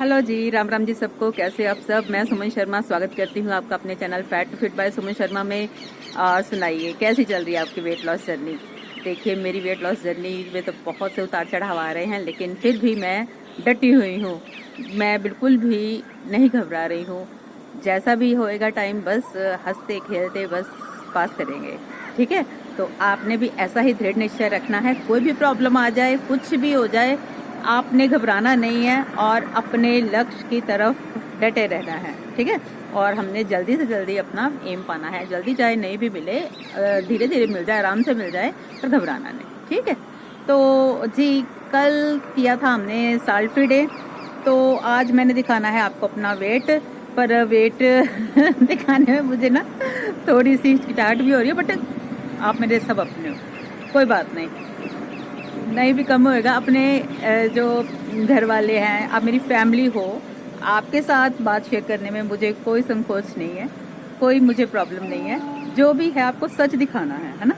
Hello जी, राम राम जी सबको। कैसे आप सब? मैं सुमन शर्मा स्वागत करती हूँ आपका अपने channel fat to fit by Suman Sharma में। सुनाइए कैसी चल रही है आपकी वेट लॉस जर्नी। देखिए, मेरी वेट लॉस जर्नी में तो बहुत से उतार चढ़ाव आ रहे हैं, लेकिन फिर भी मैं डटी हुई हूँ। मैं बिल्कुल भी नहीं घबरा रही हूँ। जैसा भी होएगा टाइम, बस हंसते खेलते बस पास करेंगे। ठीक है, तो आपने भी ऐसा ही दृढ़ निश्चय रखना है। कोई भी प्रॉब्लम आ जाए, कुछ भी हो जाए, आपने घबराना नहीं है और अपने लक्ष्य की तरफ डटे रहना है। ठीक है, और हमने जल्दी से जल्दी अपना एम पाना है। जल्दी चाहे नहीं भी मिले, धीरे धीरे मिल जाए, आराम से मिल जाए, पर घबराना नहीं। ठीक है, तो जी कल किया था हमने साल्ट फ्री डे, तो आज मैंने दिखाना है आपको अपना वेट। पर वेट दिखाने में मुझे ना थोड़ी सी हिचकिचाहट भी हो रही है, बट आप मेरे सब अपने हो, कोई बात नहीं। नहीं भी कम होएगा। अपने जो घर वाले हैं, आप मेरी फैमिली हो, आपके साथ बात शेयर करने में मुझे कोई संकोच नहीं है, कोई मुझे प्रॉब्लम नहीं है। जो भी है आपको सच दिखाना है ना,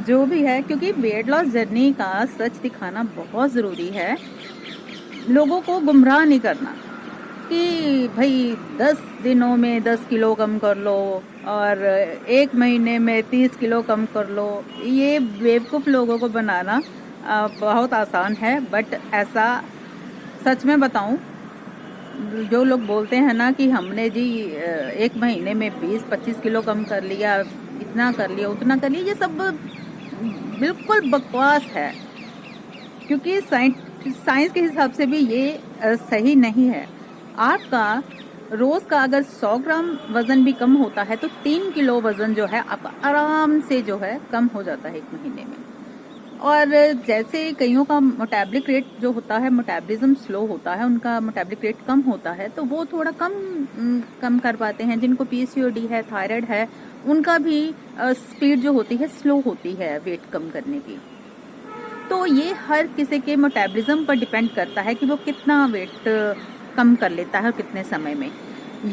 जो भी है, क्योंकि वेट लॉस जर्नी का सच दिखाना बहुत ज़रूरी है। लोगों को गुमराह नहीं करना कि भाई 10 दिनों में 10 किलो कम कर लो और 1 महीने में 30 किलो कम कर लो। ये बेवकूफ़ लोगों को बनाना बहुत आसान है, बट ऐसा सच में बताऊं, जो लोग बोलते हैं ना कि हमने जी 1 महीने में 20-25 किलो कम कर लिया, इतना कर लिया, उतना कर लिया, ये सब बिल्कुल बकवास है। क्योंकि साइंस के हिसाब से भी ये सही नहीं है। आपका रोज का अगर 100 ग्राम वजन भी कम होता है तो 3 किलो वजन जो है आपका आराम से जो है कम हो जाता है 1 महीने में। और जैसे कईयों का मेटाबॉलिक रेट जो होता है, मेटाबॉलिज्म स्लो होता है, उनका मेटाबॉलिक रेट कम होता है, तो वो थोड़ा कम कर पाते हैं। जिनको पीसीओडी है, थायराइड है, उनका भी स्पीड जो होती है स्लो होती है वेट कम करने की। तो ये हर किसी के मेटाबॉलिज्म पर डिपेंड करता है कि वो कितना वेट कम कर लेता है और कितने समय में।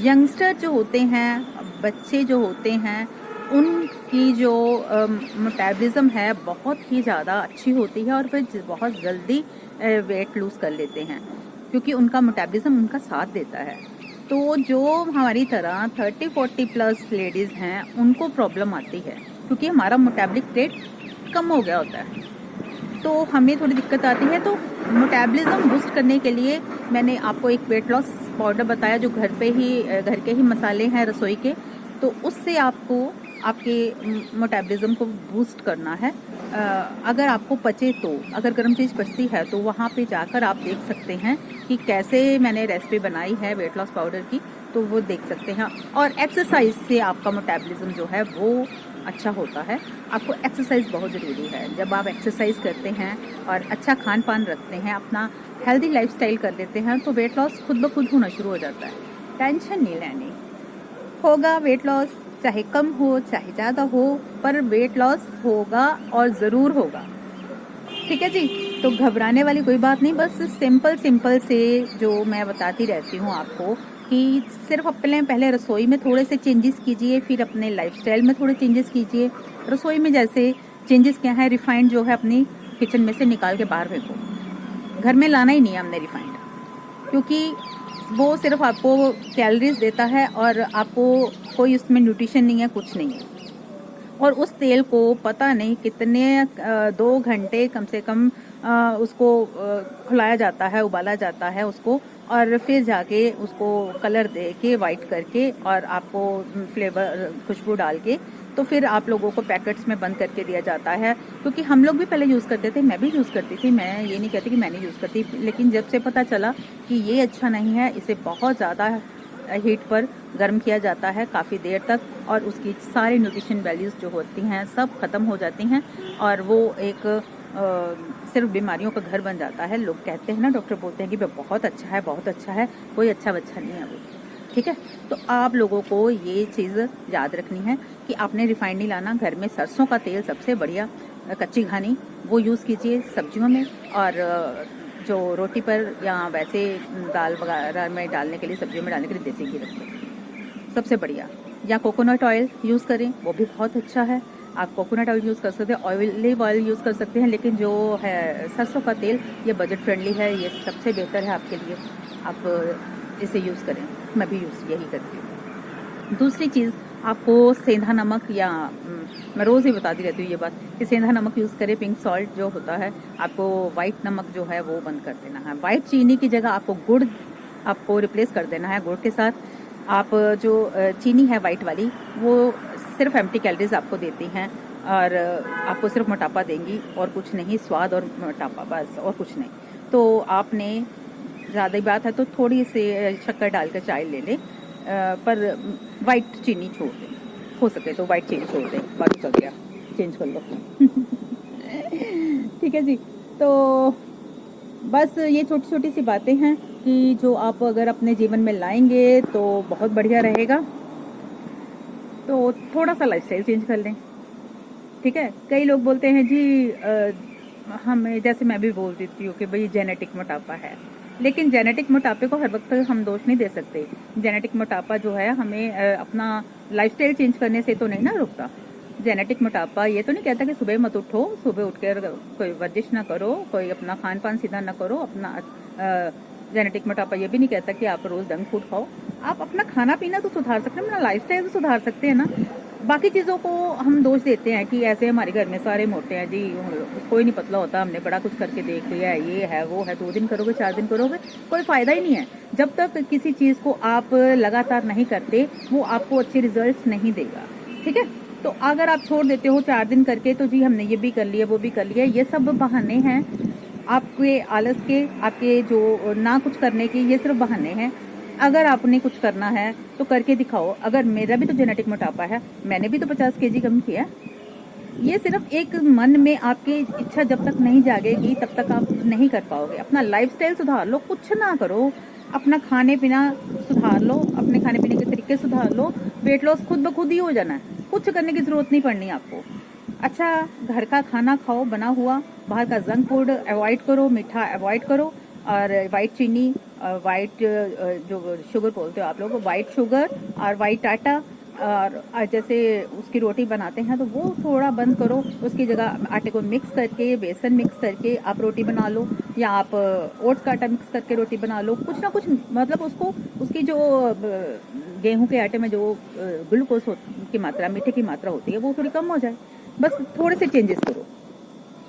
यंगस्टर जो होते हैं, बच्चे जो होते हैं, उनकी जो मेटाबॉलिज्म है बहुत ही ज़्यादा अच्छी होती है और फिर बहुत जल्दी वेट लूज़ कर लेते हैं, क्योंकि उनका मेटाबॉलिज्म उनका साथ देता है। तो जो हमारी तरह 30-40 प्लस लेडीज़ हैं, उनको प्रॉब्लम आती है क्योंकि हमारा मेटाबॉलिक रेट कम हो गया होता है, तो हमें थोड़ी दिक्कत आती है। तो मेटाबॉलिज्म बूस्ट करने के लिए मैंने आपको एक वेट लॉस पाउडर बताया, जो घर के ही मसाले हैं रसोई के, तो उससे आपको आपके मेटाबॉलिज्म को बूस्ट करना है। अगर आपको पचे तो, अगर गर्म चीज़ पचती है तो वहाँ पे जाकर आप देख सकते हैं कि कैसे मैंने रेसिपी बनाई है वेट लॉस पाउडर की, तो वो देख सकते हैं। और एक्सरसाइज से आपका मेटाबॉलिज्म जो है वो अच्छा होता है। आपको एक्सरसाइज बहुत ज़रूरी है। जब आप एक्सरसाइज करते हैं और अच्छा खान पान रखते हैं, अपना हेल्दी लाइफस्टाइल कर लेते हैं, तो वेट लॉस खुद ब खुद होना शुरू हो जाता है। टेंशन नहीं लेनी, होगा वेट लॉस, चाहे कम हो चाहे ज़्यादा हो, पर वेट लॉस होगा और ज़रूर होगा। ठीक है जी, तो घबराने वाली कोई बात नहीं। बस सिंपल से जो मैं बताती रहती हूँ आपको कि सिर्फ अपने पहले रसोई में थोड़े से चेंजेस कीजिए, फिर अपने लाइफस्टाइल में थोड़े चेंजेस कीजिए। रसोई में जैसे चेंजेस क्या है, रिफाइंड जो है अपनी किचन में से निकाल के बाहर फेंको। घर में लाना ही नहीं है हमने रिफाइंड, क्योंकि वो सिर्फ आपको कैलोरीज देता है और आपको कोई उसमें न्यूट्रिशन नहीं है, कुछ नहीं है। और उस तेल को पता नहीं कितने 2 घंटे कम से कम उसको खुलाया जाता है, उबाला जाता है उसको, और फिर जाके उसको कलर दे के वाइट करके और आपको फ्लेवर खुशबू डाल के, तो फिर आप लोगों को पैकेट्स में बंद करके दिया जाता है। क्योंकि हम लोग भी पहले यूज़ करते थे, मैं भी यूज़ करती थी, मैं ये नहीं कहती कि मैं नहीं यूज़ करती, लेकिन जब से पता चला कि ये अच्छा नहीं है, इसे बहुत ज़्यादा हीट पर गर्म किया जाता है काफ़ी देर तक, और उसकी सारी न्यूट्रिशन वैल्यूज़ जो होती हैं सब ख़त्म हो जाती हैं, और वो एक सिर्फ बीमारियों का घर बन जाता है। लोग कहते हैं ना, डॉक्टर बोलते हैं कि वह बहुत अच्छा है, बहुत अच्छा है, कोई अच्छा बच्चा नहीं है वो। ठीक है, तो आप लोगों को ये चीज़ याद रखनी है कि आपने रिफाइंड नहीं लाना। घर में सरसों का तेल सबसे बढ़िया, कच्ची घानी, वो यूज़ कीजिए सब्जियों में, और जो रोटी पर या वैसे दाल वगैरह में डालने के लिए, सब्जियों में डालने के लिए देसी घी रखें सबसे बढ़िया। या कोकोनट ऑयल यूज़ करें, वो भी बहुत अच्छा है। आप कोकोनट ऑयल यूज़ कर सकते हैं, ऑलिव ऑयल यूज़ कर सकते हैं, लेकिन जो है सरसों का तेल, ये बजट फ्रेंडली है, ये सबसे बेहतर है आपके लिए। आप इसे यूज़ करें। मैं भी यूज़ यही करती हूँ। दूसरी चीज़, आपको सेंधा नमक या मैं रोज़ ही बताती रहती हूँ ये बात कि सेंधा नमक यूज़ करें, पिंक सॉल्ट जो होता है, आपको वाइट नमक जो है वो बंद कर देना है। वाइट चीनी की जगह आपको गुड़ आपको रिप्लेस कर देना है गुड़ के साथ। आप जो चीनी है वाइट वाली, वो सिर्फ एम्प्टी कैलोरीज आपको देती हैं और आपको सिर्फ मोटापा देंगी और कुछ नहीं, स्वाद और मोटापा, बस और कुछ नहीं। तो आपने ज़्यादा ही बात है तो थोड़ी सी शक्कर डालकर चाय ले लें, पर वाइट चीनी छोड़ दें, हो सके तो वाइट चीनी छोड़ दें, बाकी चल गया, चेंज कर लो। ठीक है जी। तो बस ये छोटी छोटी सी बातें हैं कि जो आप अगर अपने जीवन में लाएंगे तो बहुत बढ़िया रहेगा। तो थोड़ा सा लाइफस्टाइल चेंज कर लें, ठीक है। कई लोग बोलते हैं जी हमें, जैसे मैं भी बोल देती हूँ कि भाई जेनेटिक मोटापा है, लेकिन जेनेटिक मोटापे को हर वक्त हम दोष नहीं दे सकते। जेनेटिक मोटापा जो है हमें अपना लाइफस्टाइल चेंज करने से तो नहीं ना रुकता। जेनेटिक मोटापा ये तो नहीं कहता कि सुबह मत उठो, सुबह उठकर कोई वर्जिश ना करो, कोई अपना खान पान सीधा ना करो। अपना जेनेटिक मोटापा ये भी नहीं कहता कि आप रोज जंक फूड खाओ। आप अपना खाना पीना तो सुधार सकते हैं, अपना लाइफस्टाइल तो सुधार सकते हैं ना। बाकी चीज़ों को हम दोष देते हैं कि ऐसे हमारे घर में सारे मोटे हैं जी, कोई नहीं पतला होता, हमने बड़ा कुछ करके देख लिया है, ये है वो है, 2 दिन करोगे 4 दिन करोगे, कोई फायदा ही नहीं है। जब तक किसी चीज़ को आप लगातार नहीं करते, वो आपको अच्छे रिजल्ट नहीं देगा, ठीक है। तो अगर आप छोड़ देते हो 4 दिन करके, तो जी हमने ये भी कर लिया वो भी कर लिया, ये सब बहाने हैं आपके आलस के, आपके जो ना कुछ करने के, ये सिर्फ बहाने हैं। अगर आपने कुछ करना है तो करके दिखाओ। अगर मेरा भी तो जेनेटिक मोटापा है, मैंने भी तो 50 केजी कम किया। ये सिर्फ एक मन में आपकी इच्छा जब तक नहीं जागेगी तब तक आप नहीं कर पाओगे। अपना लाइफस्टाइल सुधार लो, कुछ ना करो, अपना खाने पीना सुधार लो, अपने खाने पीने के तरीके सुधार लो, वेट लॉस खुद ब खुद ही हो जाना है, कुछ करने की जरूरत नहीं पड़नी आपको। अच्छा, घर का खाना खाओ बना हुआ, बाहर का जंक फूड अवॉइड करो, मीठा अवॉइड करो, और वाइट चीनी, वाइट जो शुगर बोलते हो आप लोग, वाइट शुगर और वाइट आटा, और जैसे उसकी रोटी बनाते हैं तो वो थोड़ा बंद करो। उसकी जगह आटे को मिक्स करके, बेसन मिक्स करके आप रोटी बना लो, या आप ओट्स का आटा मिक्स करके रोटी बना लो। कुछ ना कुछ मतलब उसको, उसकी जो गेहूं के आटे में जो ग्लूकोज की मात्रा, मीठे की मात्रा होती है, वो थोड़ी कम हो जाए। बस थोड़े से चेंजेस करो,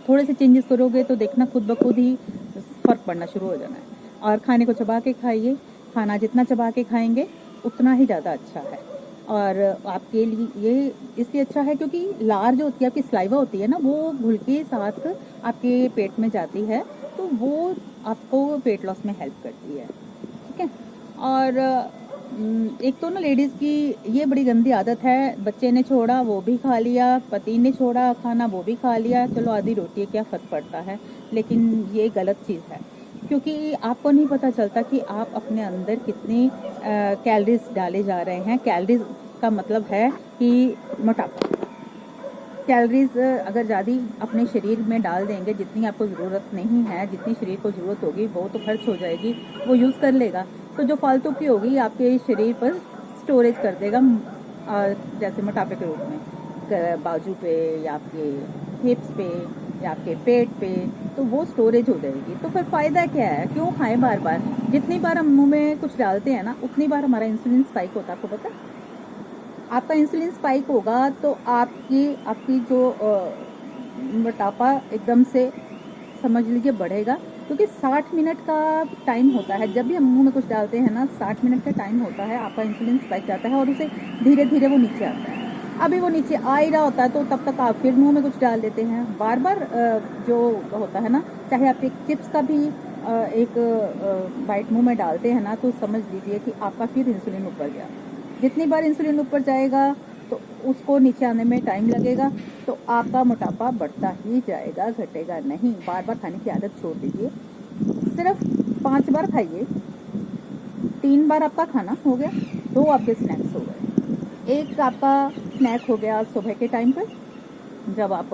थोड़े से चेंजेस करोगे तो देखना खुद ब खुद ही फर्क पड़ना शुरू हो जाना है। और खाने को चबा के खाइए, खाना जितना चबा के खाएंगे उतना ही ज़्यादा अच्छा है। और आपके लिए ये इसलिए अच्छा है क्योंकि लार जो होती है, आपकी सलाइवा होती है ना, वो घुल के साथ आपके पेट में जाती है, तो वो आपको वेट लॉस में हेल्प करती है, ठीक है। और एक तो ना लेडीज़ की ये बड़ी गंदी आदत है, बच्चे ने छोड़ा वो भी खा लिया, पति ने छोड़ा खाना वो भी खा लिया, चलो आधी रोटी है क्या फ़र्क पड़ता है। लेकिन ये गलत चीज़ है, क्योंकि आपको नहीं पता चलता कि आप अपने अंदर कितनी कैलोरीज डाले जा रहे हैं। कैलोरीज का मतलब है कि मोटापा। कैलोरीज अगर ज़्यादा अपने शरीर में डाल देंगे, जितनी आपको ज़रूरत नहीं है, जितनी शरीर को ज़रूरत होगी वो तो खर्च हो जाएगी, वो यूज़ कर लेगा, तो जो फालतू की होगी आपके शरीर पर स्टोरेज कर देगा, जैसे मोटापे के रूप में बाजू पे या आपके हिप्स पे या आपके पेट पे, तो वो स्टोरेज हो जाएगी। तो फिर फ़ायदा क्या है, क्यों खाएं बार बार। जितनी बार हम मुंह में कुछ डालते हैं ना, उतनी बार हमारा इंसुलिन स्पाइक होता है, आपको पता है। आपका इंसुलिन स्पाइक होगा तो आपकी जो मोटापा एकदम से समझ लीजिए बढ़ेगा, क्योंकि 60 मिनट का टाइम होता है। जब भी हम मुंह में कुछ डालते हैं ना, 60 मिनट का टाइम होता है, आपका इंसुलिन स्पाइक जाता है और उसे धीरे धीरे वो नीचे आता है। अभी वो नीचे आ ही रहा होता है तो तब तक आप फिर मुंह में कुछ डाल देते हैं बार बार। जो होता है ना, चाहे आप एक चिप्स का भी एक बाइट मुंह में डालते हैं ना, तो समझ लीजिए कि आपका फिर इंसुलिन ऊपर गया। जितनी बार इंसुलिन ऊपर जाएगा तो उसको नीचे आने में टाइम लगेगा, तो आपका मोटापा बढ़ता ही जाएगा, घटेगा नहीं। बार बार खाने की आदत छोड़ दीजिए, सिर्फ 5 बार खाइए। 3 बार आपका खाना हो गया, 2 आपके स्नैक्स हो गए। एक आपका स्नैक हो गया सुबह के टाइम पर, जब आप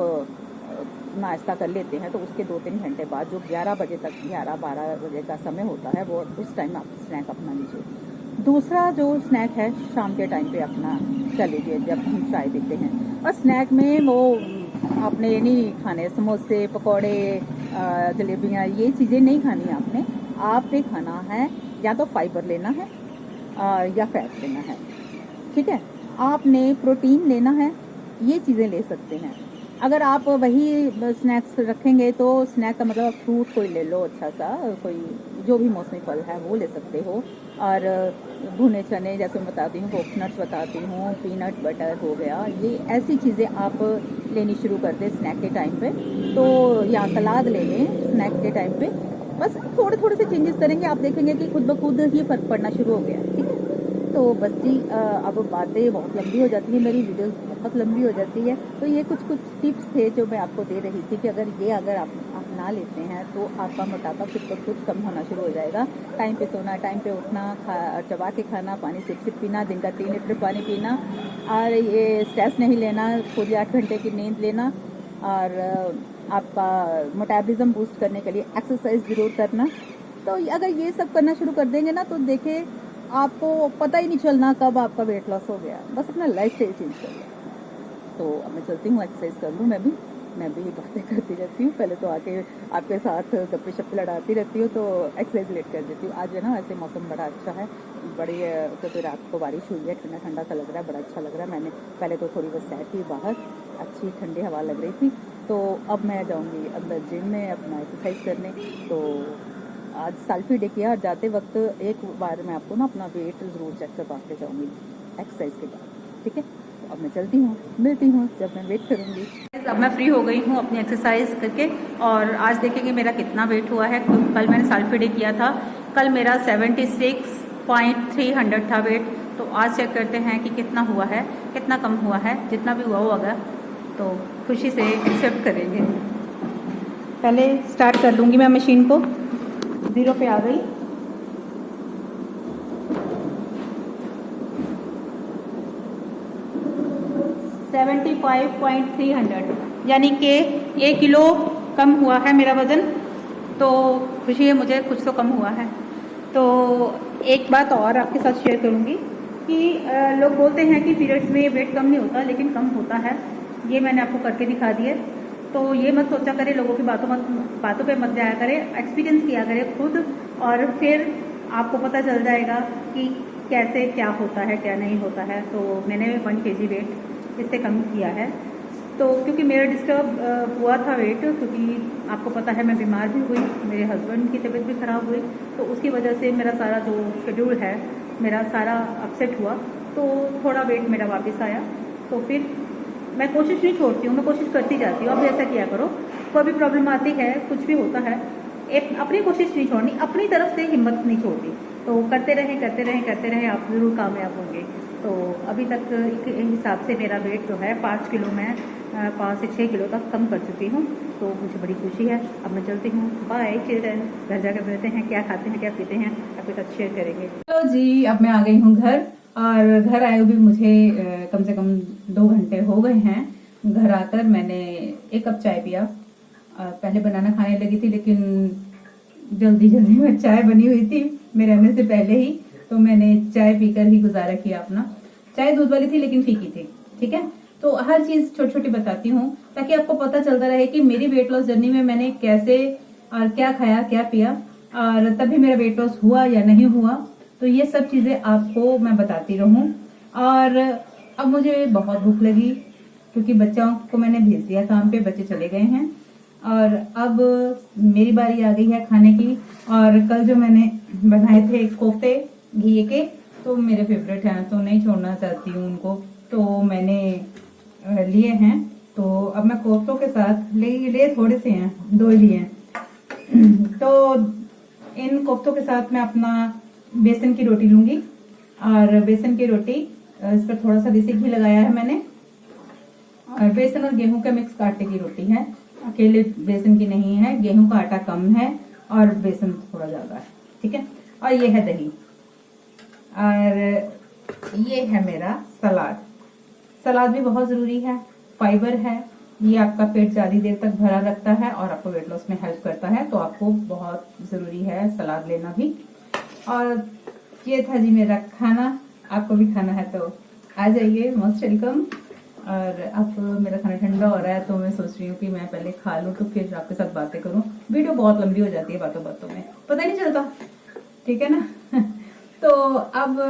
नाश्ता कर लेते हैं तो उसके 2-3 घंटे बाद, जो 11 बजे तक, 11-12 बजे का समय होता है, वो उस टाइम आप स्नैक अपना लीजिए। दूसरा जो स्नैक है शाम के टाइम पे अपना कर लीजिए, जब हम चाय पीते हैं। और स्नैक में वो आपने ये नहीं खाने, समोसे, पकौड़े, जलेबियाँ, ये चीज़ें नहीं खानी आपने। आपने खाना है या तो फाइबर लेना है या फैट लेना है, ठीक है। आपने प्रोटीन लेना है, ये चीज़ें ले सकते हैं। अगर आप वही स्नैक्स रखेंगे तो स्नैक का मतलब फ्रूट कोई ले लो अच्छा सा, कोई जो भी मौसमी फल है वो ले सकते हो। और भुने चने जैसे मैं बताती हूँ, कोकोनट्स बताती हूँ, पीनट बटर हो गया, ये ऐसी चीज़ें आप लेनी शुरू कर दें स्नैक के टाइम पे। तो या सलाद ले लें स्नैक के टाइम पे। बस थोड़े थोड़े से चेंजेस करेंगे, आप देखेंगे कि खुद ब खुद ही फ़र्क पड़ना शुरू हो गया, ठीक है। तो बस जी अब बातें बहुत लंबी हो जाती हैं, मेरी वीडियोस बहुत लंबी हो जाती है। तो ये कुछ टिप्स थे जो मैं आपको दे रही थी कि अगर आप अपना लेते हैं तो आपका मोटापा खुद ब खुद कम होना शुरू हो जाएगा। टाइम पे सोना, टाइम पे उठना, चबा के खाना, पानी सिप सिप पीना, दिन का 3 लीटर पानी पीना, और ये स्ट्रेस नहीं लेना, पूरी 8 घंटे की नींद लेना, और आपका मेटाबॉलिज्म बूस्ट करने के लिए एक्सरसाइज ज़रूर करना। तो अगर ये सब करना शुरू कर देंगे ना, तो देखिए आपको पता ही नहीं चलना कब आपका वेट लॉस हो गया, बस अपना लाइफ स्टाइल चेंज कर लिया। तो अब मैं चलती हूँ, एक्सरसाइज कर लूँ। मैं भी बातें करती रहती हूँ, पहले तो आके आपके साथ गप्पे शप्पे लड़ाती रहती हूँ, तो एक्सरसाइज लेट कर देती हूँ। आज है ना, वैसे मौसम बड़ा अच्छा है, बड़ी तो रात को बारिश हुई है, ठंडा ठंडा सा लग रहा है, बड़ा अच्छा लग रहा है। मैंने पहले तो थोड़ी बहुत सैर की बाहर, अच्छी ठंडी हवा लग रही थी। तो अब मैं जाऊँगी अंदर जिम में अपना एक्सरसाइज करने। तो आज सेल्फी डे किया, और जाते वक्त एक बार मैं आपको ना अपना वेट ज़रूर चेक करवा के जाऊँगी एक्सरसाइज के बाद, ठीक है। तो अब मैं चलती हूँ, मिलती हूँ जब मैं वेट करूँगी। अब मैं फ्री हो गई हूँ अपनी एक्सरसाइज करके, और आज देखेंगे मेरा कितना वेट हुआ है। कल मैंने सेल्फी डे किया था, कल मेरा 76.300 था वेट। तो आज चेक करते हैं कि कितना हुआ है, कितना कम हुआ है। जितना भी हुआ होगा तो खुशी से एक्सेप्ट करेंगे। पहले स्टार्ट कर लूँगी मैं मशीन को, 0 पे आ गई। $75.300 यानी कि 1 किलो कम हुआ है मेरा वज़न। तो खुशी है मुझे, कुछ तो कम हुआ है। तो एक बात और आपके साथ शेयर करूँगी कि लोग बोलते हैं कि पीरियड्स में वेट कम नहीं होता, लेकिन कम होता है। ये मैंने आपको करके दिखा दिया। तो ये मत सोचा करें, लोगों की बातों पे मत जाया करें, एक्सपीरियंस किया करें खुद, और फिर आपको पता चल जाएगा कि कैसे क्या होता है क्या नहीं होता है। तो मैंने 1 kg वेट इससे कम किया है। तो क्योंकि मेरा डिस्टर्ब हुआ था वेट, क्योंकि आपको पता है मैं बीमार भी हुई, मेरे हस्बैंड की तबीयत भी ख़राब हुई, तो उसकी वजह से मेरा सारा जो शेड्यूल है मेरा सारा अपसेट हुआ। तो थोड़ा वेट मेरा वापस आया। तो फिर मैं कोशिश नहीं छोड़ती हूँ, मैं कोशिश करती जाती हूँ। अब ऐसा किया करो, कोई भी प्रॉब्लम आती है, कुछ भी होता है, अपनी कोशिश नहीं छोड़नी, अपनी तरफ से हिम्मत नहीं छोड़नी। तो करते रहें करते रहें करते रहें, आप ज़रूर कामयाब होंगे। तो अभी तक एक हिसाब से मेरा वेट जो है 5 किलो, मैं 5 से 6 किलो तक कम कर चुकी हूँ। तो मुझे बड़ी खुशी है। अब मैं चलती हूँ, बाय चिल्ड्रन। घर जाकर मिलते हैं, क्या खाते हैं क्या पीते हैं आपके साथ शेयर करेंगे। तो जी अब मैं आ गई हूँ घर, और घर आए भी मुझे कम से कम 2 घंटे हो गए हैं। घर आकर मैंने 1 कप चाय पिया। पहले बनाना खाने लगी थी, लेकिन जल्दी जल्दी में चाय बनी हुई थी मेरे आने से पहले ही, तो मैंने चाय पीकर ही गुजारा किया अपना। चाय दूध वाली थी लेकिन फीकी थी, ठीक है। तो हर चीज छोटी छोटी बताती हूँ ताकि आपको पता चलता रहे कि मेरी वेट लॉस जर्नी में मैंने कैसे और क्या खाया क्या पिया, और तभी मेरा वेट लॉस हुआ या नहीं हुआ। तो ये सब चीजें आपको मैं बताती रहूं। और अब मुझे बहुत भूख लगी, क्योंकि बच्चों को मैंने भेज दिया काम पे, बच्चे चले गए हैं, और अब मेरी बारी आ गई है खाने की। और कल जो मैंने बनाए थे कोफ्ते घी के, तो मेरे फेवरेट हैं, तो नहीं छोड़ना चाहती हूँ उनको, तो मैंने लिए हैं। तो अब मैं कोफ्तों के साथ ले थोड़े से हैं, 2 ही लिए हैं। तो इन कोफ्तों के साथ मैं अपना बेसन की रोटी लूंगी, और बेसन की रोटी इस पर थोड़ा सा देसी घी लगाया है मैंने। और बेसन और गेहूं का मिक्स आटे की रोटी है, अकेले बेसन की नहीं है, गेहूं का आटा कम है और बेसन थोड़ा ज्यादा है, ठीक है। और ये है दही, और ये है मेरा सलाद। सलाद भी बहुत जरूरी है, फाइबर है, ये आपका पेट ज्यादा देर तक भरा रखता है और आपको वेट लॉस में हेल्प करता है। तो आपको बहुत जरूरी है सलाद लेना भी। और ये था जी मेरा खाना, आपको भी खाना है तो आ जाइए, मोस्ट वेलकम। और अब मेरा खाना ठंडा हो रहा है, तो मैं सोच रही हूँ कि मैं पहले खा लूँ, तो फिर आपके साथ बातें करूँ। वीडियो बहुत लंबी हो जाती है, बातों बातों में पता ही नहीं चलता। ठीक है ना। तो अब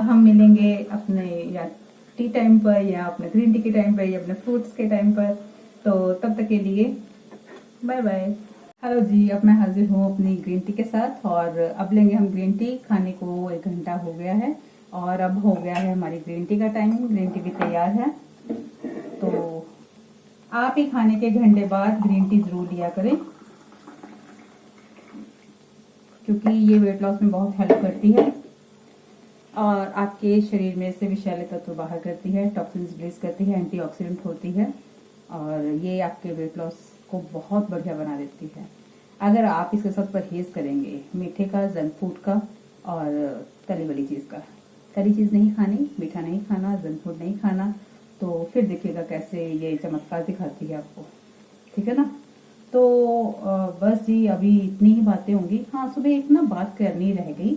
हम मिलेंगे अपने या टी टाइम पर या अपने ग्रीन टी के टाइम पर या अपने फ्रूट्स के टाइम पर। तो तब तक के लिए बाय बाय। हेलो जी, अब मैं हाजिर हूँ अपनी ग्रीन टी के साथ और अब लेंगे हम ग्रीन टी। खाने को 1 घंटा हो गया है और अब हो गया है हमारी ग्रीन टी का टाइम। ग्रीन टी भी तैयार है। तो आप ही खाने के 1 घंटे बाद ग्रीन टी जरूर लिया करें, क्योंकि ये वेट लॉस में बहुत हेल्प करती है और आपके शरीर में से विषैले तत्व बाहर करती है, टॉक्सिन्स रिलीज करती है, एंटीऑक्सीडेंट होती है और ये आपके वेट लॉस को बहुत बढ़िया बना देती है। अगर आप इसके साथ परहेज करेंगे मीठे का, जंक फूड का और तली वाली चीज़ का। तली चीज़ नहीं खानी, मीठा नहीं खाना, जंक फूड नहीं खाना, तो फिर देखिएगा कैसे ये चमत्कार दिखाती है आपको। ठीक है ना। तो बस जी, अभी इतनी ही बातें होंगी। हाँ, सुबह एक ना बात करनी रह गई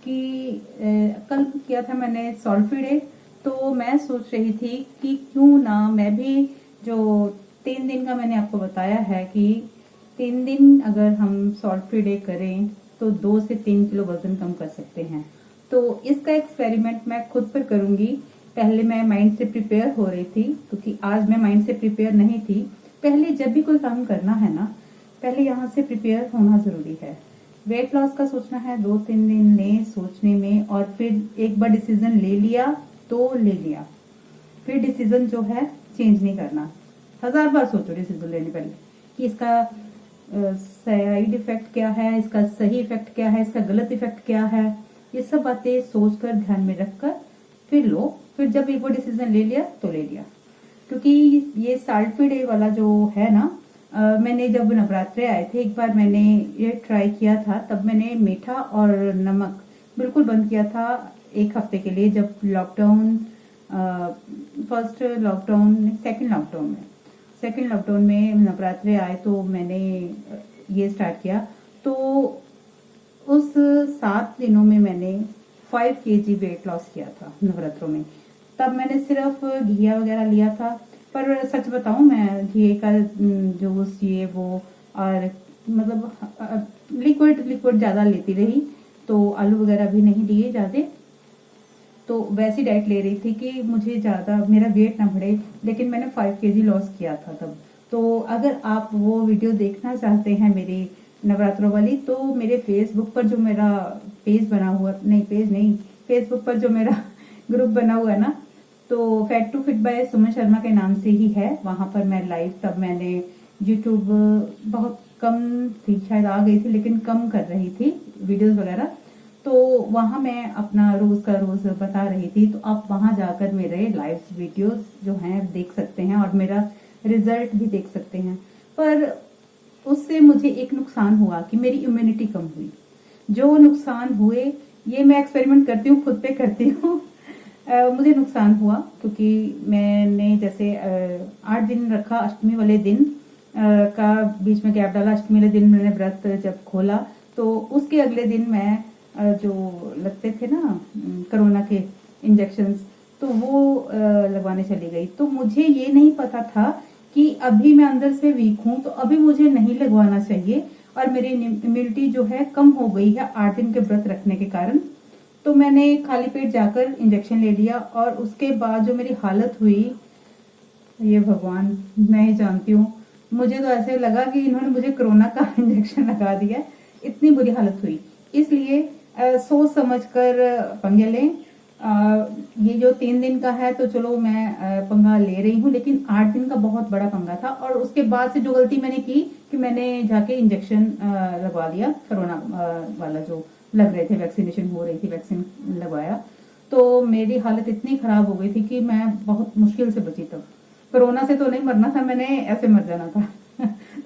कि कल किया था मैंने सॉल्ट फ्री डे। तो मैं सोच रही थी कि क्यों ना मैं भी जो 3 दिन का मैंने आपको बताया है कि 3 दिन अगर हम सॉल्ट फ्री डे करें तो 2 से 3 किलो वजन कम कर सकते हैं। तो इसका एक्सपेरिमेंट मैं खुद पर करूंगी। पहले मैं माइंड से प्रिपेयर हो रही थी, क्योंकि आज मैं माइंड से प्रिपेयर नहीं थी। पहले जब भी कोई काम करना है ना, पहले यहाँ से प्रिपेयर होना जरूरी है। वेट लॉस का सोचना है 2-3 दिन में सोचने में, और फिर एक बार डिसीजन ले लिया तो ले लिया, फिर डिसीजन जो है चेंज नहीं करना। 1000 बार सोचो डिसीजन लेने पहले कि इसका साइड इफेक्ट क्या है, इसका सही इफेक्ट क्या है, इसका गलत इफेक्ट क्या है। ये सब बातें सोचकर ध्यान में रखकर फिर लो। फिर जब एक बार डिसीजन ले लिया तो ले लिया। क्योंकि ये सॉल्ट फ्री डे वाला जो है ना, मैंने जब नवरात्रे आए थे एक बार मैंने ये ट्राई किया था। तब मैंने मीठा और नमक बिल्कुल बंद किया था 1 हफ्ते के लिए, जब lockdown first lockdown second lockdown में नवरात्रे आए तो मैंने ये स्टार्ट किया। तो उस 7 दिनों में मैंने 5 kg वेट लॉस किया था नवरात्रों में। तब मैंने सिर्फ घिया वगैरह लिया था। पर सच बताऊं, मैं घी का जूस ये वो और मतलब लिक्विड ज्यादा लेती रही। तो आलू वगैरह भी नहीं लिए ज्यादा। तो वैसी डाइट ले रही थी कि मुझे ज्यादा मेरा वेट ना बढ़े, लेकिन मैंने 5 kg लॉस किया था तब। तो अगर आप वो वीडियो देखना चाहते हैं मेरी नवरात्रों वाली, तो मेरे फेसबुक पर जो मेरा पेज बना हुआ, फेसबुक पर जो मेरा ग्रुप बना हुआ है ना, तो fat to fit by Suman Sharma के नाम से ही है। वहां पर मैं लाइव, तब मैंने यूट्यूब बहुत कम थी, शायद आ गई थी लेकिन कम कर रही थी वीडियोस वगैरह। तो वहां मैं अपना रोज का रोज बता रही थी। तो आप वहां जाकर मेरे लाइव वीडियोस जो हैं देख सकते हैं और मेरा रिजल्ट भी देख सकते हैं। पर उससे मुझे एक नुकसान हुआ कि मेरी इम्यूनिटी कम हुई। जो नुकसान हुए, ये मैं एक्सपेरिमेंट करती हूँ, खुद पे करती हूँ। मुझे नुकसान हुआ क्योंकि मैंने जैसे 8 दिन रखा। अष्टमी वाले दिन का बीच में गैप डाला। अष्टमी वाले दिन मैंने व्रत जब खोला तो उसके अगले दिन मैं जो लगते थे ना कोरोना के इंजेक्शंस, तो वो लगवाने चली गई। तो मुझे ये नहीं पता था कि अभी मैं अंदर से वीक हूं, तो अभी मुझे नहीं लगवाना चाहिए और मेरी इम्यूनिटी जो है कम हो गई है 8 दिन के व्रत रखने के कारण। तो मैंने खाली पेट जाकर इंजेक्शन ले लिया और उसके बाद जो मेरी हालत हुई, ये भगवान मैं ही जानती हूँ। मुझे तो ऐसे लगा कि इन्होंने मुझे कोरोना का इंजेक्शन लगा दिया, इतनी बुरी हालत हुई। इसलिए सोच समझ कर पंगे लें। ये जो 3 दिन का है तो चलो मैं पंगा ले रही हूँ, लेकिन 8 दिन का बहुत बड़ा पंगा था। और उसके बाद से जो गलती मैंने की कि मैंने जाके इंजेक्शन लगवा लिया, कोरोना वाला जो लग रहे थे, वैक्सीनेशन हो रही थी, वैक्सीन लगवाया। तो मेरी हालत इतनी खराब हो गई थी कि मैं बहुत मुश्किल से बची। तब कोरोना से तो नहीं मरना था मैंने, ऐसे मर जाना था।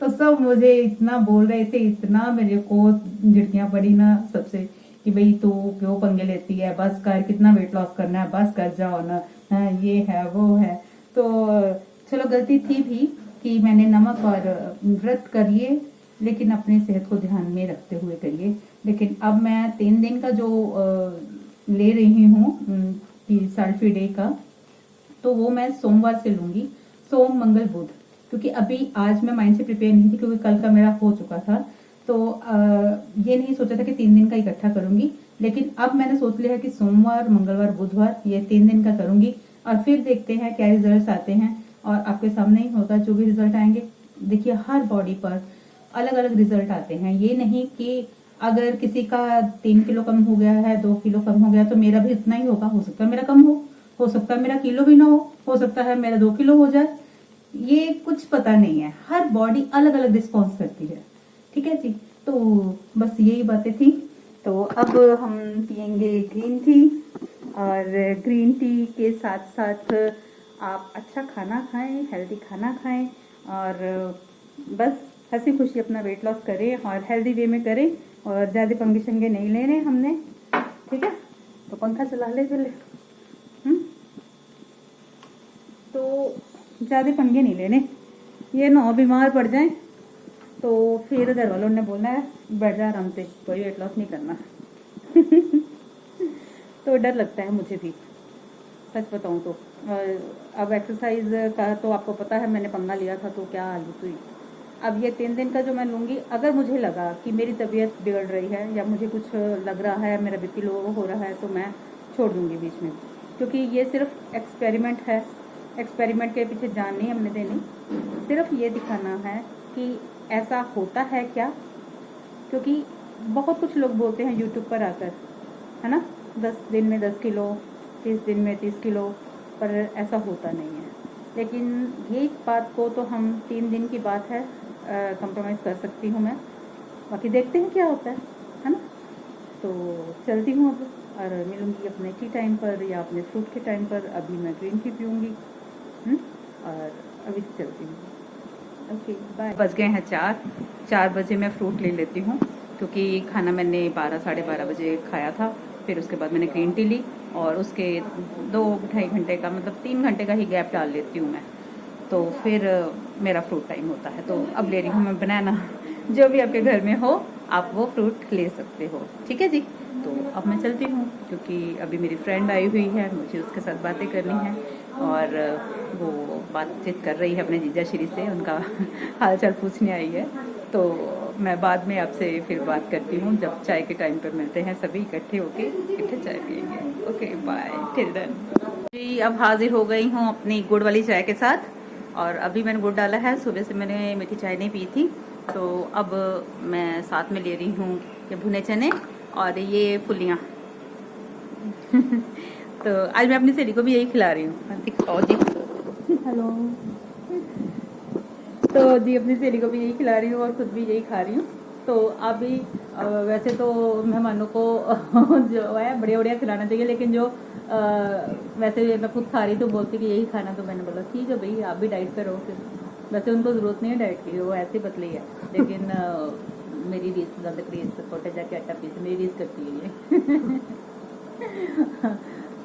तो सब मुझे इतना बोल रहे थे, इतना मेरे को झिड़कियां पड़ी ना सबसे कि भाई तू क्यों पंगे लेती है, बस कर, कितना वेट लॉस करना है, बस कर जाओ ना, ये है वो है। तो चलो गलती थी भी कि मैंने नमक और व्रत करिए, लेकिन अपनी सेहत को ध्यान में रखते हुए करिए। लेकिन अब मैं 3 दिन का जो ले रही हूँ सॉल्ट फ्री डे का, तो वो मैं सोमवार से लूंगी, सोम मंगल बुध। क्योंकि अभी आज मैं माइंड से प्रिपेयर नहीं थी, क्योंकि कल का मेरा हो चुका था। तो ये नहीं सोचा था कि 3 दिन का इकट्ठा करूंगी, लेकिन अब मैंने सोच लिया है कि सोमवार, मंगलवार, बुधवार ये 3 दिन का करूंगी और फिर देखते हैं क्या रिजल्ट आते हैं। और आपके सामने ही होगा जो भी रिजल्ट आएंगे। देखिए हर बॉडी पर अलग अलग रिजल्ट आते हैं। ये नहीं कि अगर किसी का 3 किलो कम हो गया है, 2 किलो कम हो गया तो मेरा भी उतना ही होगा। हो सकता है मेरा कम हो सकता है मेरा किलो भी ना हो सकता है मेरा 2 किलो हो जाए। ये कुछ पता नहीं है, हर बॉडी अलग अलग रिस्पॉन्स करती है। ठीक है जी, तो बस यही बातें थी। तो अब हम पियेंगे ग्रीन टी, और ग्रीन टी के साथ साथ आप अच्छा खाना खाएं, हेल्दी खाना खाएं, और बस हंसी खुशी अपना वेट लॉस करें और हेल्दी वे में करें, और ज़्यादा पंगे शंगे नहीं लेने हमने। ठीक है, तो पंखा चला ले चले। तो ज़्यादा पंगे नहीं लेने, ये ना बीमार पड़ जाएं तो फिर घर वालों ने बोलना है बैठ जा आराम से, कोई वेट लॉस नहीं करना। तो डर लगता है मुझे भी, सच बताऊं तो। अब एक्सरसाइज का तो आपको पता है, मैंने पंगा लिया था तो क्या हालत हुई। अब ये 3 दिन का जो मैं लूँगी, अगर मुझे लगा कि मेरी तबीयत बिगड़ रही है या मुझे कुछ लग रहा है, मेरा बीपी लो हो रहा है, तो मैं छोड़ दूँगी बीच में, क्योंकि ये सिर्फ एक्सपेरिमेंट है। एक्सपेरिमेंट के पीछे जान नहीं हमने देनी, सिर्फ ये दिखाना है कि ऐसा होता है क्या। क्योंकि बहुत कुछ लोग बोलते हैं यूट्यूब पर आकर, है ना, 10 दिन में 10 किलो, 30 दिन में 30 किलो, पर ऐसा होता नहीं है। लेकिन ये बात को तो हम 3 दिन की बात है, कंप्रोमाइज़ कर सकती हूँ मैं, बाकी देखते हैं क्या होता है ना। तो चलती हूँ अब, और मिलूँगी अपने टी टाइम पर या अपने फ्रूट के टाइम पर। अभी मैं ग्रीन टी पीऊँगी, और अभी चलती हूँ। Okay bye. बज गए हैं 4 बजे मैं फ्रूट ले लेती हूँ, क्योंकि खाना मैंने 12 साढ़े 12 बजे खाया था। फिर उसके बाद मैंने ग्रीन टी ली, और उसके 2-2.5 घंटे का, मतलब 3 घंटे का ही गैप डाल लेती हूँ मैं, तो फिर मेरा फ्रूट टाइम होता है। तो अब ले रही हूँ मैं बनाना। जो भी आपके घर में हो आप वो फ्रूट ले सकते हो। ठीक है जी, तो अब मैं चलती हूँ, क्योंकि अभी मेरी फ्रेंड आई हुई है, मुझे उसके साथ बातें करनी है, और वो बातचीत कर रही है अपने जीजा श्री से, उनका हाल चाल पूछने आई है। तो मैं बाद में आपसे फिर बात करती हूँ, जब चाय के टाइम पर मिलते हैं सभी इकट्ठे होके, इकट्ठे चाय पियेंगे। Okay bye, till then. जी अब हाजिर हो गई हूँ अपनी गुड़ वाली चाय के साथ, और अभी मैंने गुड़ डाला है। सुबह से मैंने मीठी चाय नहीं पी थी, तो अब मैं साथ में ले रही हूँ ये भुने चने और ये फुलियाँ। तो आज मैं अपनी सहेली को भी यही खिला रही हूँ। दिखाओ जी। हेलो। तो जी अपनी सहेली को भी यही खिला रही हूँ और खुद भी यही खा रही हूँ। तो अभी वैसे तो मेहमानों को जो है बढ़िया बढ़िया खिलाना चाहिए, लेकिन जो वैसे मैं खुद खा रही तो बोलती कि यही खाना, तो मैंने बोला ठीक है भाई आप भी डाइट पे रहो। फिर वैसे उनको ज़रूरत नहीं है डाइट की, वो ऐसे पतली है, लेकिन मेरी रीस ज़्यादा रीस कोटे जाके आटा पीस मेरी रीस करती है ये।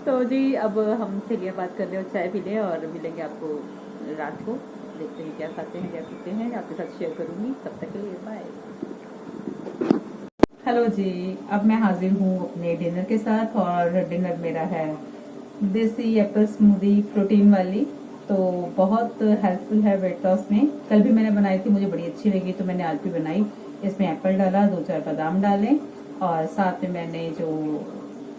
तो जी अब हम सहेलियाँ बात कर रहे हो, चाय पी लें और मिलेंगे आपको रात को। देखते हैं क्या खाते हैं क्या पीते हैं, आपके साथ शेयर करूँगी। तब तक के लिए बाय। हेलो जी, अब मैं हाजिर हूँ अपने डिनर के साथ, और डिनर मेरा है देसी एप्पल स्मूदी प्रोटीन वाली। तो बहुत हेल्पफुल है वेट लॉस में। कल भी मैंने बनाई थी, मुझे बड़ी अच्छी लगी, तो मैंने आज भी बनाई। इसमें एप्पल डाला, 2-4 बादाम डाले, और साथ में मैंने जो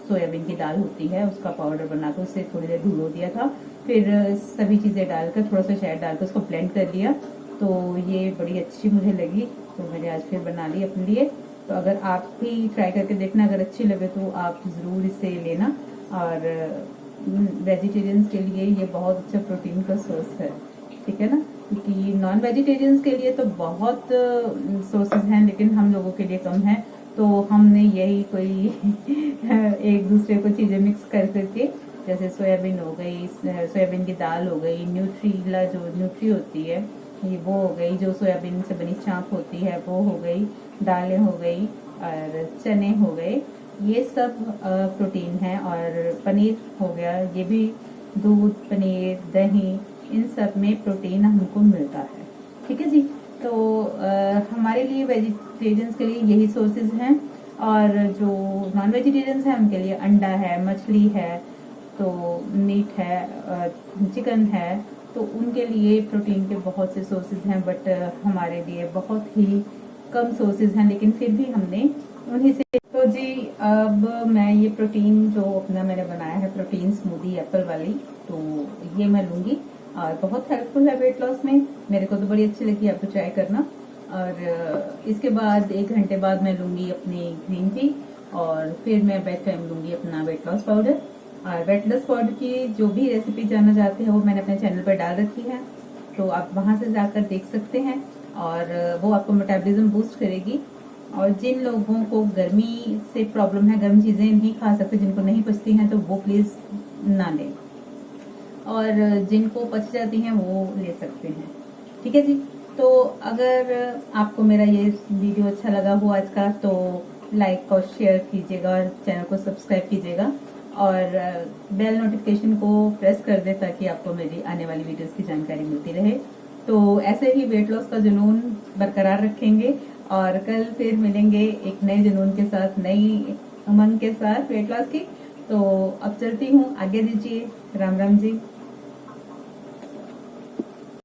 सोयाबीन की दाल होती है उसका पाउडर बनाकर उसे थोड़ी देर भिगो दिया था। फिर सभी चीज़ें डालकर थोड़ा सा शहद डालकर उसको ब्लेंड कर लिया। तो ये बड़ी अच्छी मुझे लगी, तो मैंने आज फिर बना ली अपने लिए। तो अगर आप भी ट्राई करके देखना, अगर अच्छी लगे तो आप ज़रूर इसे लेना। और वेजिटेरियंस के लिए ये बहुत अच्छा प्रोटीन का सोर्स है, ठीक है ना, क्योंकि नॉन वेजिटेरियंस के लिए तो बहुत सोर्सेज हैं, लेकिन हम लोगों के लिए कम है। तो हमने यही कोई एक दूसरे को चीज़ें मिक्स कर करके, जैसे सोयाबीन हो गई, सोयाबीन की दाल हो गई, न्यूट्रीला जो न्यूट्री होती है ये वो हो गई, जो सोयाबीन से बनी चाप होती है वो हो गई, दालें हो गई, और चने हो गए, ये सब प्रोटीन है। और पनीर हो गया, ये भी दूध, पनीर, दही, इन सब में प्रोटीन हमको मिलता है। ठीक है जी, तो हमारे लिए वेजिटेरियंस के लिए यही सोर्सेज हैं, और जो नॉन वेजिटेरियंस हैं उनके लिए अंडा है, मछली है, तो मीट है, चिकन है, तो उनके लिए प्रोटीन के बहुत से सोर्सेज हैं। बट हमारे लिए बहुत ही कम सोर्सेज हैं, लेकिन फिर भी हमने उन्हीं से। तो जी अब मैं ये प्रोटीन जो अपना मैंने बनाया है, प्रोटीन स्मूदी एप्पल वाली, तो ये मैं लूंगी और बहुत हेल्पफुल है वेट लॉस में। मेरे को तो बड़ी अच्छी लगी, आपको ट्राई करना। और इसके बाद 1 घंटे बाद मैं लूंगी अपनी ग्रीन टी और फिर मैं बेड टाइम लूंगी अपना वेट लॉस पाउडर। और वेट लॉस पाउडर की जो भी रेसिपी जानना चाहते हैं वो मैंने अपने चैनल पर डाल रखी है, तो आप वहां से जाकर देख सकते हैं। और वो आपको मेटाबॉलिज्म बूस्ट करेगी। और जिन लोगों को गर्मी से प्रॉब्लम है, गर्म चीजें नहीं खा सकते, जिनको नहीं पचती हैं, तो वो प्लीज ना लें, और जिनको पच जाती हैं वो ले सकते हैं। ठीक है जी। तो अगर आपको मेरा ये वीडियो अच्छा लगा हो आज का, तो लाइक और शेयर कीजिएगा और चैनल को सब्सक्राइब कीजिएगा और बेल नोटिफिकेशन को प्रेस कर दे ताकि आपको मेरी आने वाली वीडियोस की जानकारी मिलती रहे। तो ऐसे ही वेट लॉस का जुनून बरकरार रखेंगे और कल फिर मिलेंगे एक नए जुनून के साथ, नई उमंग के साथ वेट लॉस की। तो अब चलती हूँ, आगे दीजिए। राम राम जी।